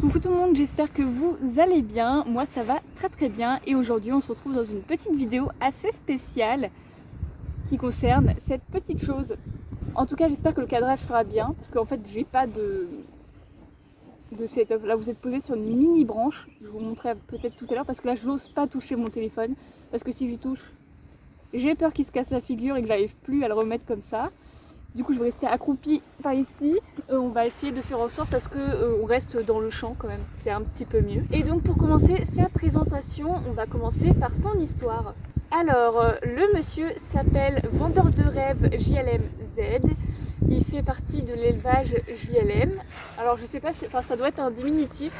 Coucou tout le monde, j'espère que vous allez bien. Moi ça va très bien et aujourd'hui on se retrouve dans une petite vidéo assez spéciale qui concerne cette petite chose. En tout cas j'espère que le cadrage sera bien parce qu'en fait j'ai pas de setup. Là vous êtes posé sur une mini branche, je vous montrerai peut-être tout à l'heure parce que là je n'ose pas toucher mon téléphone parce que si j'y touche j'ai peur qu'il se casse la figure et que j'arrive plus à le remettre comme ça. Du coup je vais rester accroupie par ici, on va essayer de faire en sorte à ce qu'on reste dans le champ quand même, c'est un petit peu mieux. Et donc pour commencer sa présentation, on va commencer par son histoire. Alors le monsieur s'appelle Vendeur de rêves JLMZ, il fait partie de l'élevage JLM. Alors je sais pas, enfin ça doit être un diminutif.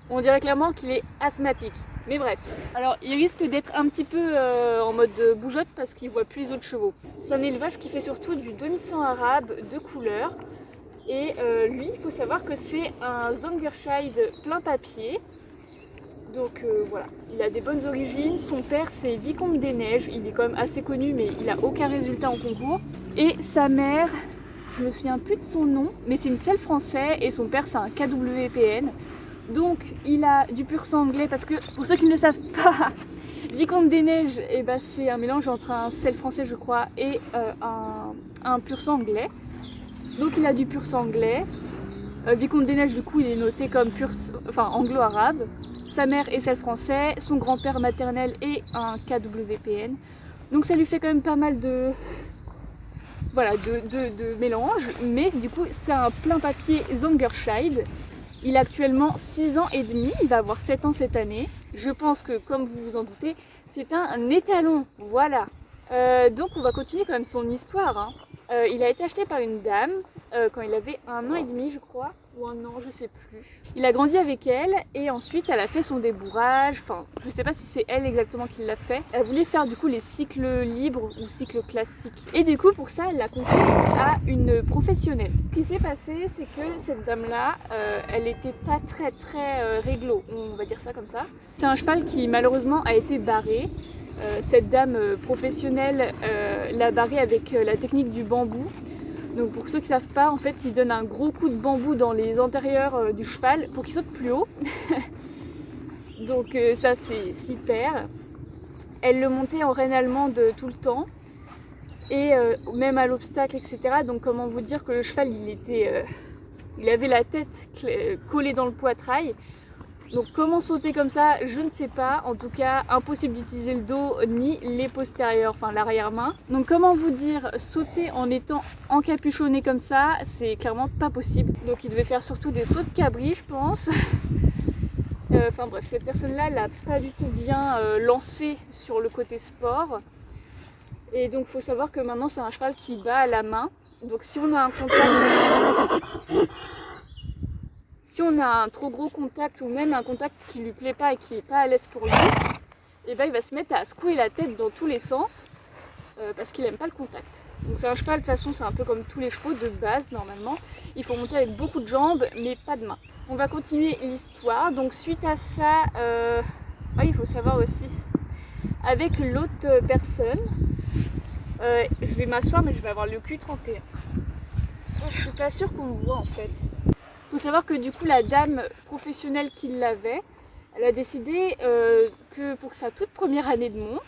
On dirait clairement qu'il est asthmatique. Mais bref, alors il risque d'être un petit peu en mode bougeotte parce qu'il voit plus les autres chevaux. C'est un élevage qui fait surtout du demi-sang arabe de couleur. Et lui, il faut savoir que c'est un Zongerscheid plein papier. Donc voilà, il a des bonnes origines. Son père c'est Vicomte des Neiges, il est quand même assez connu mais il n'a aucun résultat en concours. Et sa mère, je me souviens plus de son nom, mais c'est une selle français et son père c'est un KWPN. Donc il a du pur sang anglais parce que pour ceux qui ne le savent pas, Vicomte des Neiges c'est un mélange entre un sel français je crois et un pur sang anglais. Donc il a du pur sang anglais. Vicomte des Neiges du coup il est noté comme anglo-arabe. Sa mère est sel français, son grand-père maternel est un KWPN. Donc ça lui fait quand même pas mal de mélange. Mais du coup c'est un plein papier Zongerscheid. Il a actuellement 6 ans et demi, il va avoir 7 ans cette année. Je pense que, comme vous vous en doutez, c'est un étalon, voilà. Donc on va continuer quand même son histoire. Hein. Il a été acheté par une dame quand il avait 1 an et demi, je crois, ou 1 an, je sais plus. Il a grandi avec elle et ensuite elle a fait son débourrage. Enfin, je sais pas si c'est elle exactement qui l'a fait. Elle voulait faire du coup les cycles libres ou cycles classiques. Et du coup pour ça elle l'a confié à une professionnelle. Ce qui s'est passé c'est que cette dame là, elle était pas très réglo, on va dire ça comme ça. C'est un cheval qui malheureusement a été barré. Cette dame professionnelle l'a barré avec la technique du bambou. Donc pour ceux qui ne savent pas, en fait, il donne un gros coup de bambou dans les antérieurs du cheval pour qu'il saute plus haut. Donc ça c'est super. Elle le montait en reine allemande tout le temps. Et même à l'obstacle, etc. Donc comment vous dire que le cheval, il avait la tête collée dans le poitrail. Donc comment sauter comme ça, je ne sais pas. En tout cas, impossible d'utiliser le dos ni les postérieurs, enfin l'arrière-main. Donc comment vous dire, sauter en étant encapuchonné comme ça, c'est clairement pas possible. Donc il devait faire surtout des sauts de cabri, je pense. Enfin bref, cette personne-là l'a pas du tout bien lancé sur le côté sport. Et donc il faut savoir que maintenant c'est un cheval qui bat à la main. Donc si on a un contact... Si on a un trop gros contact ou même un contact qui lui plaît pas et qui n'est pas à l'aise pour lui, et ben il va se mettre à secouer la tête dans tous les sens parce qu'il n'aime pas le contact. Donc c'est un cheval, de toute façon c'est un peu comme tous les chevaux de base normalement. Il faut monter avec beaucoup de jambes mais pas de mains. On va continuer l'histoire. Donc suite à ça, il faut savoir aussi, avec l'autre personne, je vais m'asseoir mais je vais avoir le cul trempé. Je suis pas sûre qu'on me voit en fait. Il faut savoir que du coup la dame professionnelle qui l'avait, elle a décidé que pour sa toute première année de monte,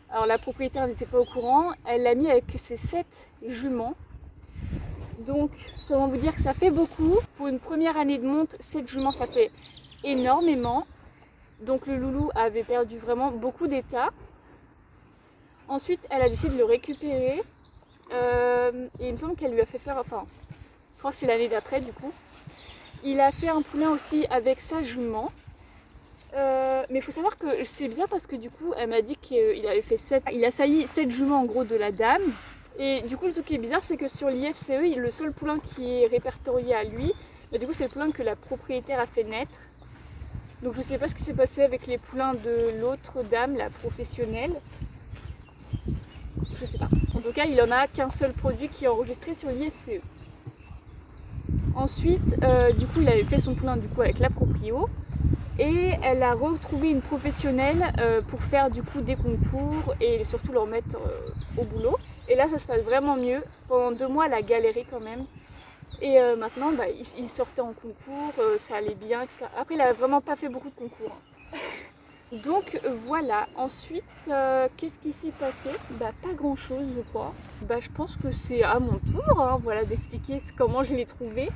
alors la propriétaire n'était pas au courant, elle l'a mis avec ses 7 juments. Donc comment vous dire que ça fait beaucoup. Pour une première année de monte, 7 juments ça fait énormément. Donc le loulou avait perdu vraiment beaucoup d'état. Ensuite elle a décidé de le récupérer et il me semble qu'elle lui a fait faire, je crois que c'est l'année d'après du coup. Il a fait un poulain aussi avec sa jument. Mais il faut savoir que c'est bien parce que du coup, elle m'a dit qu'il avait fait 7. Il a sailli 7 juments en gros de la dame. Et du coup, le truc qui est bizarre, c'est que sur l'IFCE, le seul poulain qui est répertorié à lui, du coup, c'est le poulain que la propriétaire a fait naître. Donc je sais pas ce qui s'est passé avec les poulains de l'autre dame, la professionnelle. Je sais pas. En tout cas, il en a qu'un seul produit qui est enregistré sur l'IFCE. Ensuite, du coup, il avait fait son poulain du coup avec la proprio et elle a retrouvé une professionnelle pour faire du coup des concours et surtout leur mettre au boulot. Et là, ça se passe vraiment mieux. Pendant 2 mois, elle a galéré quand même. Et maintenant, il sortait en concours, ça allait bien, etc. Après, il a vraiment pas fait beaucoup de concours. Donc voilà, ensuite, qu'est-ce qui s'est passé? Pas grand chose je crois. Je pense que c'est à mon tour, hein, voilà, d'expliquer comment je l'ai trouvé.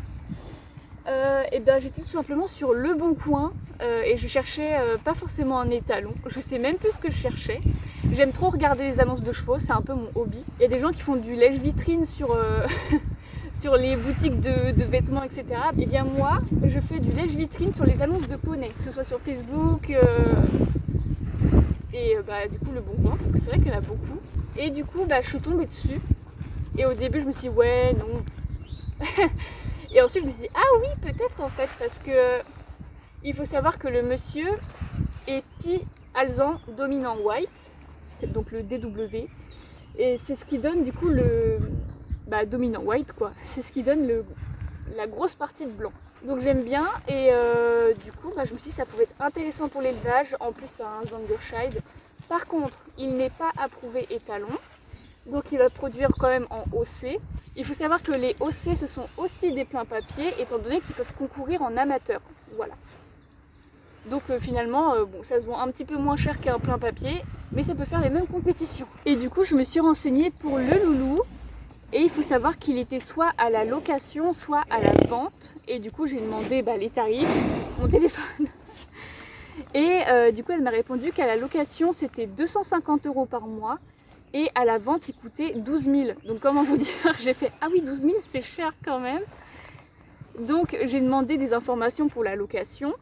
J'étais tout simplement sur Le Bon Coin et je cherchais pas forcément un étalon. Je sais même plus ce que je cherchais. J'aime trop regarder les annonces de chevaux, c'est un peu mon hobby. Il y a des gens qui font du lèche-vitrine sur, sur les boutiques de vêtements, etc. Et bien moi, je fais du lèche-vitrine sur les annonces de poney, que ce soit sur Facebook du coup Le Bon Coin, parce que c'est vrai qu'il y en a beaucoup. Et du coup, je suis tombée dessus. Et au début, je me suis dit, ouais, non. Et ensuite, je me suis dit, ah oui, peut-être en fait, parce que il faut savoir que le monsieur est Pi Alzan Dominant White, donc le DW. Et c'est ce qui donne du coup le dominant white quoi. C'est ce qui donne la grosse partie de blanc. Donc j'aime bien et du coup je me suis dit que ça pouvait être intéressant pour l'élevage. En plus c'est un Zangershide. Par contre il n'est pas approuvé étalon. Donc il va produire quand même en OC. Il faut savoir que les OC ce sont aussi des pleins papiers étant donné qu'ils peuvent concourir en amateur. Voilà. Donc finalement, ça se vend un petit peu moins cher qu'un plein papier, mais ça peut faire les mêmes compétitions. Et du coup, je me suis renseignée pour le loulou, et il faut savoir qu'il était soit à la location, soit à la vente. Et du coup, j'ai demandé les tarifs, mon téléphone. Et du coup, elle m'a répondu qu'à la location, c'était 250 € par mois, et à la vente, il coûtait 12 000. Donc comment vous dire, j'ai fait, ah oui, 12 000, c'est cher quand même. Donc j'ai demandé des informations pour la location.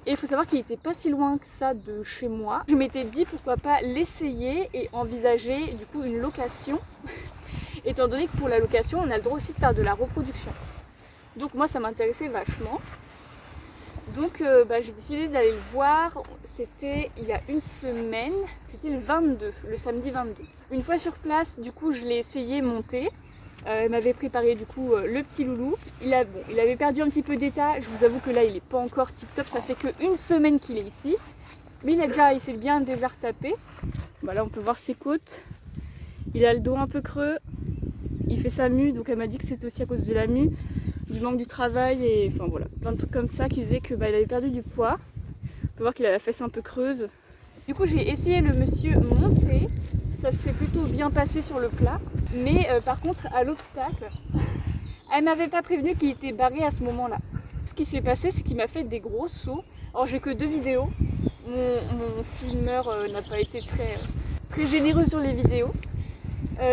Et il faut savoir qu'il n'était pas si loin que ça de chez moi. Je m'étais dit pourquoi pas l'essayer et envisager du coup une location. Étant donné que pour la location, on a le droit aussi de faire de la reproduction. Donc moi ça m'intéressait vachement. Donc j'ai décidé d'aller le voir. C'était il y a une semaine, c'était le 22, le samedi 22. Une fois sur place, du coup je l'ai essayé monter. Elle m'avait préparé du coup le petit loulou. Il avait perdu un petit peu d'état. Je vous avoue que là il n'est pas encore tip top. Ça fait qu'une semaine qu'il est ici. Mais il s'est bien déjà retapé. Là on peut voir ses côtes. Il a le dos un peu creux. Il fait sa mue. Donc elle m'a dit que c'était aussi à cause de la mue, du manque du travail et enfin voilà. Plein de trucs comme ça qui faisaient que il avait perdu du poids. On peut voir qu'il a la fesse un peu creuse. Du coup j'ai essayé le monsieur monter. Ça s'est plutôt bien passé sur le plat. Mais par contre à l'obstacle, elle m'avait pas prévenu qu'il était barré à ce moment-là. Ce qui s'est passé, c'est qu'il m'a fait des gros sauts. Alors j'ai que 2 vidéos. Mon filmeur n'a pas été très généreux sur les vidéos.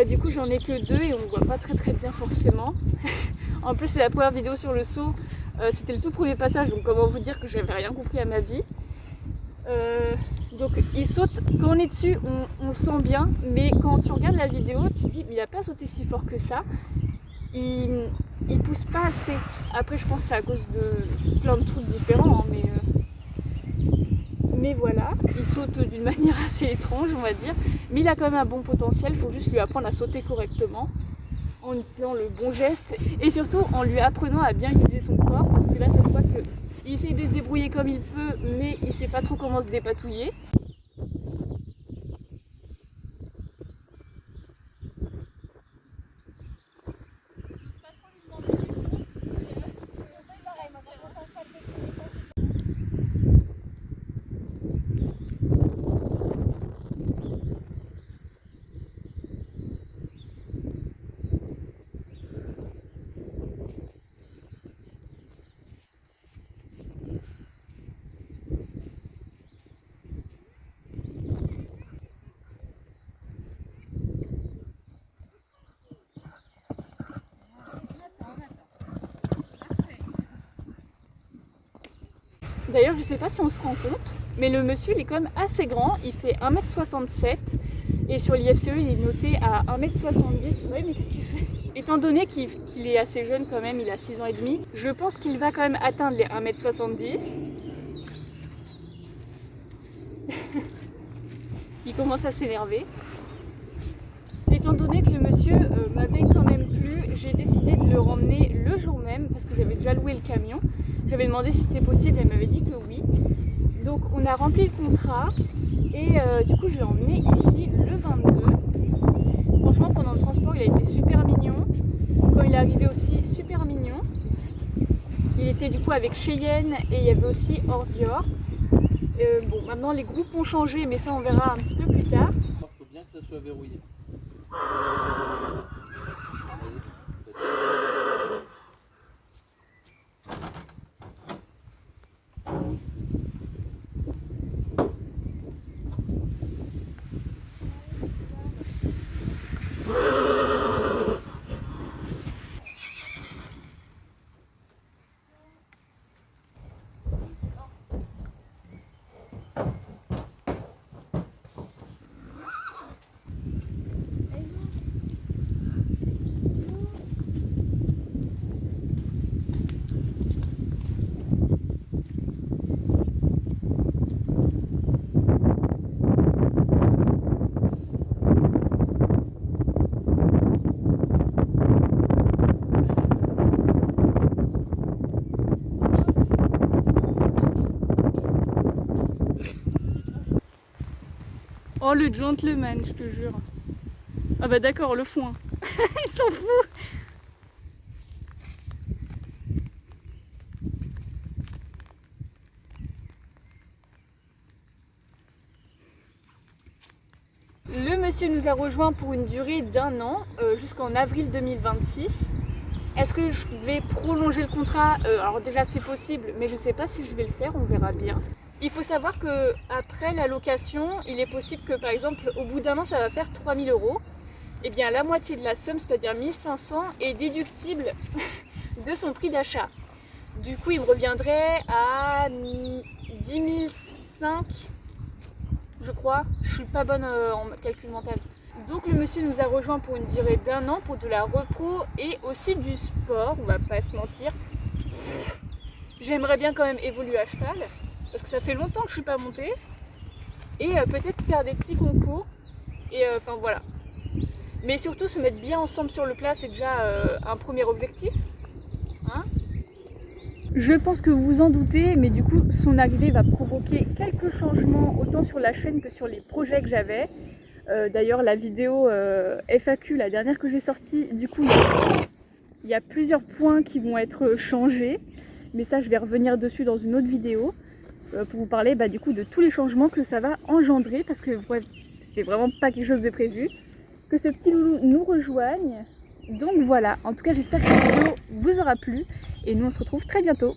Du coup j'en ai que 2 et on ne voit pas très bien forcément. En plus c'est la première vidéo sur le saut. C'était le tout premier passage, donc comment vous dire que j'avais rien compris à ma vie. Donc il saute, quand on est dessus on le sent bien, mais quand tu regardes la vidéo tu te dis mais il n'a pas sauté si fort que ça, il pousse pas assez. Après je pense que c'est à cause de plein de trucs différents, hein, mais voilà, il saute d'une manière assez étrange on va dire, mais il a quand même un bon potentiel, il faut juste lui apprendre à sauter correctement en utilisant le bon geste et surtout en lui apprenant à bien utiliser son corps, parce que là ça se voit que il essaye de se débrouiller comme il peut, mais il sait pas trop comment se dépatouiller. D'ailleurs, je sais pas si on se rend compte, mais le monsieur il est quand même assez grand, il fait 1m67 et sur l'IFCE il est noté à 1m70. Ouais, mais qu'est-ce qu'il fait? Étant donné qu'il est assez jeune quand même, il a 6 ans et demi, je pense qu'il va quand même atteindre les 1m70. Il commence à s'énerver. Étant donné que le monsieur m'avait quand même plu, j'ai décidé de le ramener le jour même parce que j'avais déjà loué le camion. J'avais demandé si c'était possible, elle m'avait dit que oui. Donc on a rempli le contrat et du coup je l'ai emmené ici le 22. Franchement pendant le transport il a été super mignon. Quand il est arrivé aussi, super mignon. Il était du coup avec Cheyenne et il y avait aussi Ordior. Bon, maintenant les groupes ont changé, mais ça on verra un petit peu plus tard. Il faut bien que ça soit verrouillé. Oh le gentleman, je te jure. Ah bah d'accord, le foin. Il s'en fout. Le monsieur nous a rejoint pour une durée d'1 an, jusqu'en avril 2026. Est-ce que je vais prolonger le contrat? Alors déjà c'est possible, mais je ne sais pas si je vais le faire, on verra bien. Il faut savoir qu'après la location, il est possible que par exemple au bout d'1 an ça va faire 3 000 €. Et bien la moitié de la somme, c'est-à-dire 1 500, est déductible de son prix d'achat. Du coup il me reviendrait à 10 500, je crois. Je suis pas bonne en calcul mental. Donc le monsieur nous a rejoint pour une durée d'1 an pour de la repro et aussi du sport, on va pas se mentir. J'aimerais bien quand même évoluer à cheval, parce que ça fait longtemps que je suis pas montée. Et peut-être faire des petits concours. Et enfin voilà. Mais surtout se mettre bien ensemble sur le plat, c'est déjà un premier objectif. Hein? Je pense que vous vous en doutez, mais du coup son arrivée va provoquer quelques changements autant sur la chaîne que sur les projets que j'avais. D'ailleurs la vidéo FAQ, la dernière que j'ai sortie, du coup il y a plusieurs points qui vont être changés. Mais ça je vais revenir dessus dans une autre vidéo pour vous parler du coup de tous les changements que ça va engendrer. Parce que bref, c'était vraiment pas quelque chose de prévu. Que ce petit loulou nous rejoigne. Donc voilà, en tout cas j'espère que cette vidéo vous aura plu. Et nous on se retrouve très bientôt.